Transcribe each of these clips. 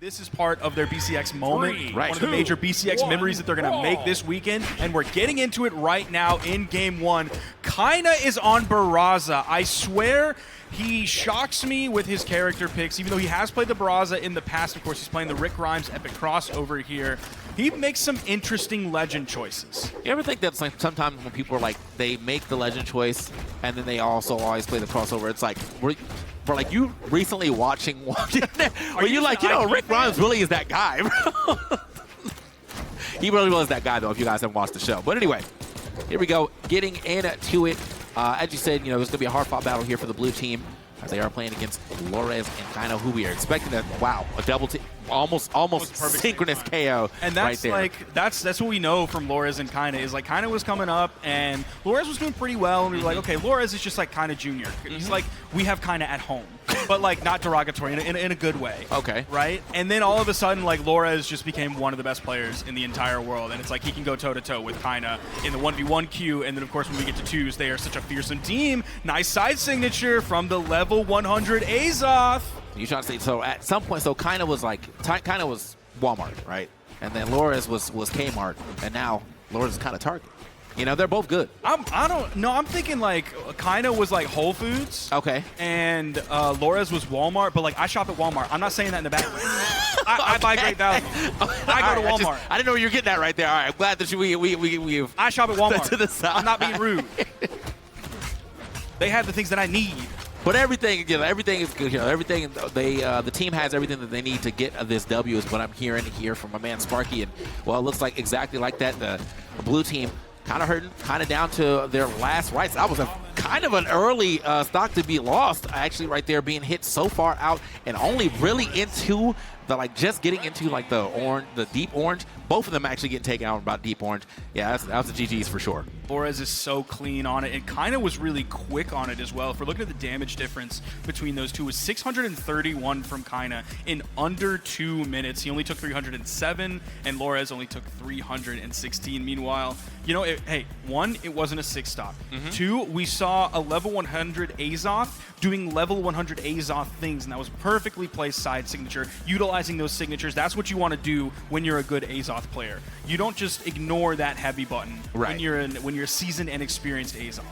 This is part of their BCX moment, Right. one of the major BCX memories that they're going to make this weekend, and we're getting into it right now in Game 1. Kyna is on Barraza. I swear he shocks me with his character picks, even though he has played the Barraza in the past. Of course, he's playing the Rick Grimes epic crossover here. He makes some interesting legend choices. You ever think that sometimes when people are like, they make the legend choice, and then they also always play the crossover, it's like, we're like you recently watching one where you like, you know, Rick Grimes really is that guy, bro. He really was that guy, though, if you guys haven't watched the show. But anyway, here we go, getting into it. As you said, you know, there's going to be a hard-fought battle here for the blue team as they are playing against Lores and Kyna, who we are expecting to, wow, a double team, almost synchronous KO. And right that's there. like, that's what we know from Lores and Kyna is like Kyna was coming up and Lores was doing pretty well, and we were like, okay, Lores is just like Kyna Jr. He's like, we have Kyna at home, but like not derogatory, in a good way. Okay. Right? And then all of a sudden, like, Lores just became one of the best players in the entire world, and it's like he can go toe-to-toe with Kyna in the 1v1 queue, and then of course when we get to 2s, they are such a fearsome team. Nice side signature from the level 100 Azoth. You trying to say, so at some point, so Kyna was like, Kyna was Walmart, right? And then Lores was Kmart, and now Lores is kind of Target. You know, they're both good. I don't know. I'm thinking like Kyna was like Whole Foods. Okay. And Lores was Walmart, but like I shop at Walmart. I'm not saying that in the back. I buy great value. I go to Walmart. I didn't know you were getting that right there. All right, I'm glad that we've I shop at Walmart. to the side. I'm not being rude. They have the things that I need. But everything, you know, everything is good here. Everything the team has everything that they need to get this W is what I'm hearing here from my man Sparky. And well, it looks like exactly like that. The blue team kind of hurting, kind of down to their last rights. That was a kind of an early stock to be lost, actually, right there, being hit so far out and only really into the, like, just getting into like the orange, the deep orange. Both of them actually getting taken out about deep orange. Yeah, that was the GGs for sure. Lores is so clean on it, and Kyna was really quick on it as well. If we're looking at the damage difference between those two, it was 631 from Kyna in under 2 minutes. He only took 307, and Lores only took 316. Meanwhile, you know, hey, one, it wasn't a 6-stop. Two, we saw a level 100 Azoth doing level 100 Azoth things, and that was perfectly placed side signature, utilizing those signatures. That's what you want to do when you're a good Azoth player. You don't just ignore that heavy button right. when you're a seasoned and experienced Azoth. All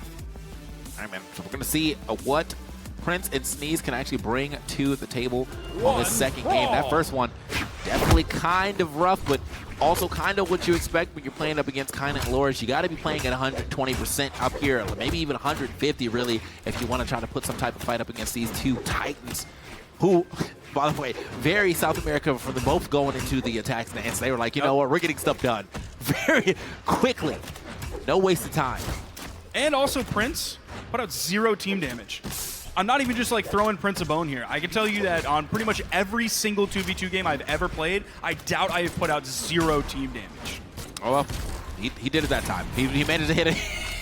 right, man. So we're going to see what Prince and Sneeze can actually bring to the table on this second game. That first one, definitely kind of rough, but also kind of what you expect when you're playing up against Kyna and Lores. You got to be playing at 120% up here, maybe even 150 really, if you want to try to put some type of fight up against these two Titans, who, by the way, very South America for them both going into the attack stance. They were like, you know what, we're getting stuff done very quickly. No waste of time. And also Prince put out 0 team damage. I'm not even just like throwing Prince a bone here. I can tell you that on pretty much every single 2v2 game I've ever played, I doubt I have put out 0 team damage. Oh, well, he did it that time. He managed to hit it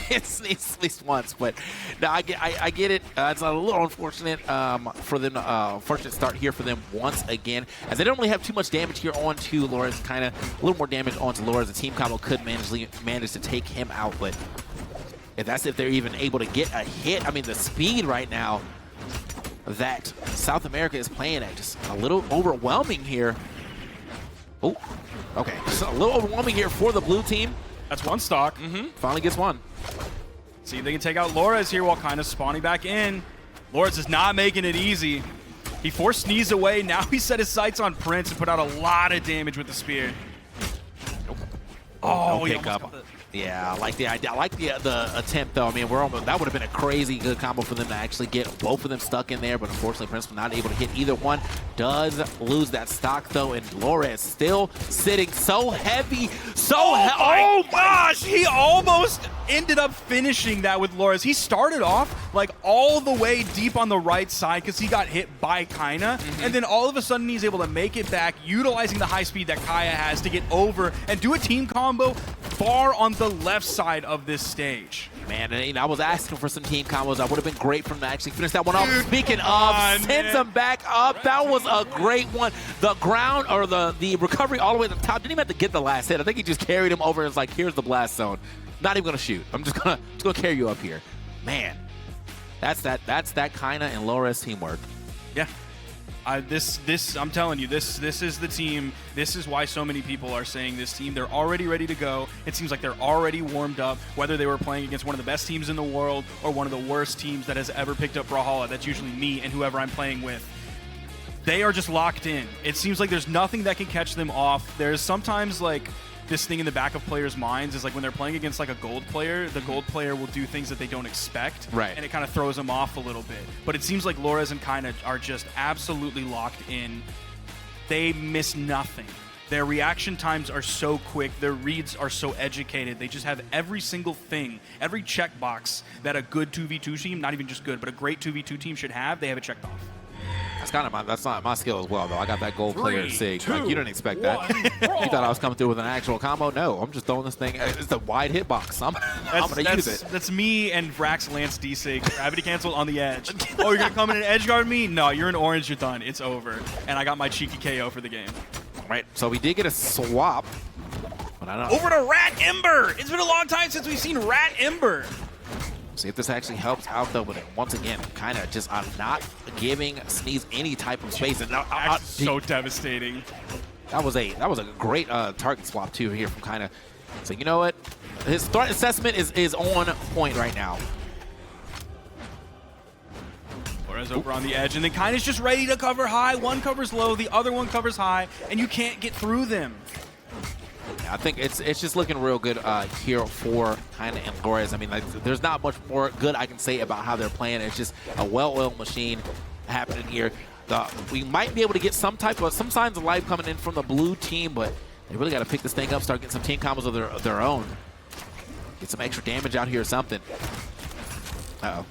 at least once. But no, I get it. It's a little unfortunate for them. Fortunate start here for them once again, as they don't really have too much damage here onto Lores. Kind of a little more damage onto Lores. The team combo could manage to take him out, but if they're even able to get a hit. I mean, the speed right now that South America is playing at, just a little overwhelming here. Oh, okay. Just a little overwhelming here for the blue team. That's one stock. Finally gets one. See if they can take out Lores here while kind of spawning back in. Lores is not making it easy. He forced Sneeze away. Now he set his sights on Prince and put out a lot of damage with the spear. Oh, no pickup. Yeah, I like the idea. I like the attempt, though. I mean, that would have been a crazy good combo for them to actually get both of them stuck in there, but unfortunately, Prince was not able to hit either one. Does lose that stock, though, and Lores still sitting so heavy. Oh my gosh, he almost ended up finishing that with Lores. He started off like all the way deep on the right side because he got hit by Kyna, and then all of a sudden he's able to make it back, utilizing the high speed that Kaya has to get over and do a team combo far on the left side of this stage. Man, and, you know, I was asking for some team combos. That would have been great for him to actually finish that one off. Dude, Speaking of, sends him back up. That was a great one. The ground, or the recovery all the way to the top. Didn't even have to get the last hit. I think he just carried him over and was like, here's the blast zone. Not even gonna shoot. I'm just gonna carry you up here. Man, that's that Kyna and Lores teamwork. Yeah. I'm telling you, this is the team. This is why so many people are saying this team. They're already ready to go. It seems like they're already warmed up, whether they were playing against one of the best teams in the world or one of the worst teams that has ever picked up Brawlhalla. That's usually me and whoever I'm playing with. They are just locked in. It seems like there's nothing that can catch them off. There's sometimes like this thing in the back of players' minds is like when they're playing against like a gold player, the gold player will do things that they don't expect, right? And it kind of throws them off a little bit. But it seems like Lores and Kyna are just absolutely locked in. They miss nothing. Their reaction times are so quick. Their reads are so educated. They just have every single thing, every checkbox that a good 2v2 team, not even just good, but a great 2v2 team should have, they have it checked off. That's not my skill as well, though. I got that gold player at SIG. Like, you didn't expect that. You thought I was coming through with an actual combo? No, I'm just throwing this thing. It's a wide hitbox. I'm going to use it. That's me and Vrax Lance D-Sig. Gravity cancel on the edge. Oh, you're going to come in and edge guard me? No, you're in orange. You're done. It's over. And I got my cheeky KO for the game. Right, so we did get a swap. But I don't know. Over to Rat Ember. It's been a long time since we've seen Rat Ember. See if this actually helps out, though. But once again, kind of just not giving Sneeze any type of space. And that's so devastating. That was a great target swap too here from Kyna. So you know what, his threat assessment is on point right now. Lores over on the edge, and then Kyna's just ready to cover high. One covers low, the other one covers high, and you can't get through them. I think it's just looking real good here for Kyna and Lores. I mean, like, there's not much more good I can say about how they're playing. It's just a well-oiled machine happening here. We might be able to get some signs of life coming in from the blue team, but they really got to pick this thing up, start getting some team combos of their own. Get some extra damage out here or something. Uh-oh.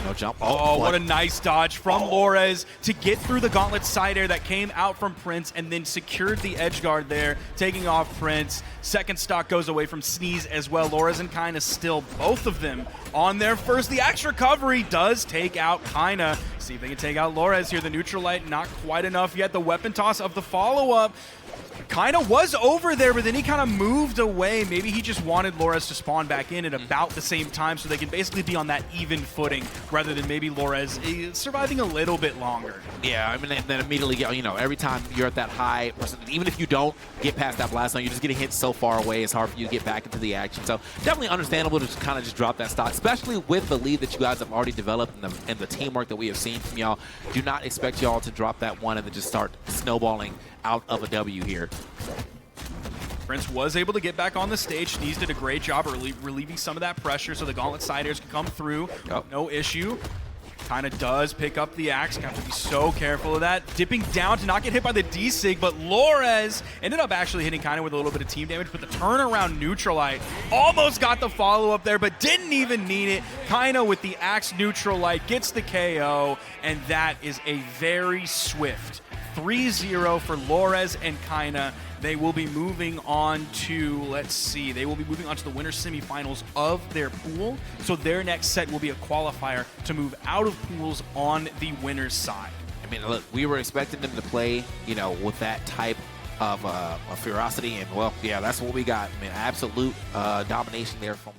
No jump. Oh, what a nice dodge from Lores to get through the gauntlet side air that came out from Prince and then secured the edge guard there, taking off Prince. Second stock goes away from Sneeze as well. Lores and Kyna still, both of them, on their first. The axe recovery does take out Kyna. See if they can take out Lores here. The neutral light, not quite enough yet. The weapon toss of the follow-up. Kyna was over there, but then he kind of moved away. Maybe he just wanted Lores to spawn back in at about the same time so they can basically be on that even footing rather than maybe Lores surviving a little bit longer. Yeah, I mean, and then immediately, you know, every time you're at that high, even if you don't get past that blast zone, you're just getting hit so far away, it's hard for you to get back into the action. So definitely understandable to just kind of just drop that stock, especially with the lead that you guys have already developed and the teamwork that we have seen from y'all. Do not expect y'all to drop that one and then just start snowballing out of a W here. Prince was able to get back on the stage. Sneeze did a great job relieving some of that pressure so the gauntlet side airs can come through. Oh. No issue. Kyna does pick up the axe. Got to be so careful of that. Dipping down to not get hit by the D-Sig, but Lores ended up actually hitting Kyna with a little bit of team damage, but the turnaround neutralite almost got the follow-up there, but didn't even need it. Kyna with the axe neutralite gets the KO, and that is a very swift 3-0 for Lores and Kyna. They will be moving on to, let's see, they will be moving on to the winner semifinals of their pool. So their next set will be a qualifier to move out of pools on the winner's side. I mean, look, we were expecting them to play, you know, with that type of ferocity, and well, yeah, that's what we got. I mean, absolute domination there from